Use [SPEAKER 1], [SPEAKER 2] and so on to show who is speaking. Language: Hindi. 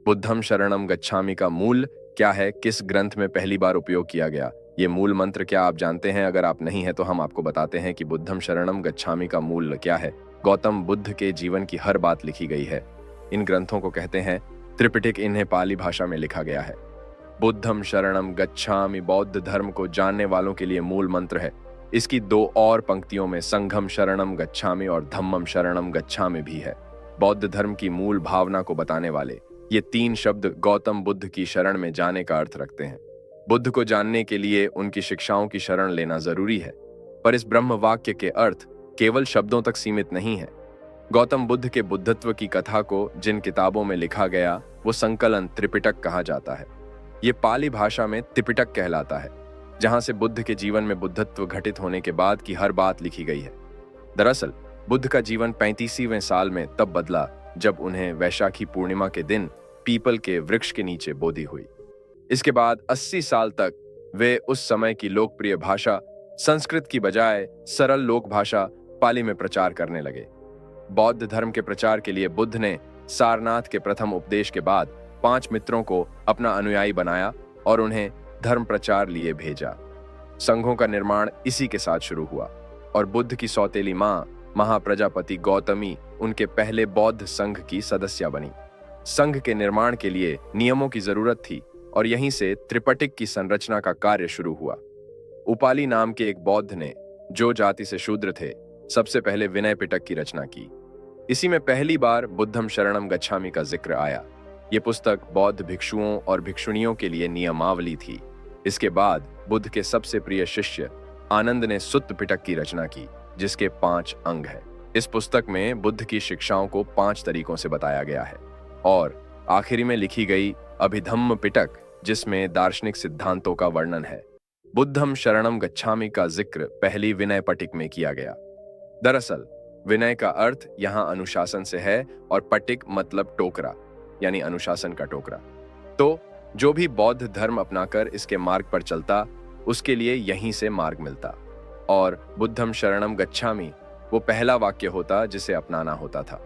[SPEAKER 1] बुद्धम शरणम गच्छामि का मूल क्या है, किस ग्रंथ में पहली बार उपयोग किया गया, ये मूल मंत्र क्या आप जानते हैं? अगर आप नहीं हैं तो हम आपको बताते हैं कि बुद्धम शरणम गच्छामि का मूल क्या है। गौतम बुद्ध के जीवन की हर बात लिखी गई है। इन ग्रंथों को कहते हैं त्रिपिटक। इन्हें पाली भाषा में लिखा गया है। बुद्धम शरणम गच्छामि बौद्ध धर्म को जानने वालों के लिए मूल मंत्र है। इसकी दो और पंक्तियों में संघम शरणम गच्छामि और धम्मम शरणम गच्छामि भी है। बौद्ध धर्म की मूल भावना को बताने वाले ये तीन शब्द गौतम बुद्ध की शरण में जाने का अर्थ रखते हैं। बुद्ध को जानने के लिए उनकी शिक्षाओं की शरण लेना जरूरी है, पर इस ब्रह्म वाक्य के अर्थ केवल शब्दों तक सीमित नहीं है। गौतम बुद्ध के बुद्धत्व की कथा को जिन किताबों में लिखा गया वो संकलन त्रिपिटक कहा जाता है। ये पाली भाषा में त्रिपिटक कहलाता है, जहां से बुद्ध के जीवन में बुद्धत्व घटित होने के बाद की हर बात लिखी गई है। दरअसल बुद्ध का जीवन 35वें साल में तब बदला जब उन्हें वैशाखी पूर्णिमा के दिन पीपल के वृक्ष के नीचे बोधि हुई। इसके बाद 80 साल तक वे उस समय की लोकप्रिय भाषा संस्कृत की बजाय सरल लोक भाषा पाली में प्रचार करने लगे। बौद्ध धर्म के प्रचार के लिए बुद्ध ने सारनाथ के प्रथम उपदेश के बाद 5 मित्रों को अपना अनुयायी बनाया और उन्हें धर्म प्रचार लिए भेजा। संघों का निर्माण इसी के साथ शुरू हुआ और बुद्ध की सौतेली मां महाप्रजापति गौतमी उनके पहले बौद्ध संघ की सदस्य बनी। संघ के निर्माण के लिए नियमों की जरूरत थी और यहीं से त्रिपिटक की संरचना का कार्य शुरू हुआ। उपाली नाम के एक बौद्ध ने, जो जाति से शूद्र थे, सबसे पहले विनय पिटक की रचना की। इसी में पहली बार बुद्धम शरणम गच्छामि का जिक्र आया। ये पुस्तक बौद्ध भिक्षुओं और भिक्षुणियों के लिए नियमावली थी। इसके बाद बुद्ध के सबसे प्रिय शिष्य आनंद ने सुत्त पिटक की रचना की, जिसके 5 अंग हैं। इस पुस्तक में बुद्ध की शिक्षाओं को 5 तरीकों से बताया गया है और आखिरी में लिखी गई अभिधम्म पिटक, जिसमें दार्शनिक सिद्धांतों का वर्णन है। बुद्धम शरणम गच्छामि का जिक्र पहली विनय पटिक में किया गया। दरअसल विनय का अर्थ यहाँ अनुशासन से है और पटिक मतलब टोकरा, यानी अनुशासन का टोकरा। तो जो भी बौद्ध धर्म अपनाकर इसके मार्ग पर चलता, उसके लिए यहीं से मार्ग मिलता और बुद्धम शरणम गच्छामि वो पहला वाक्य होता जिसे अपनाना होता था।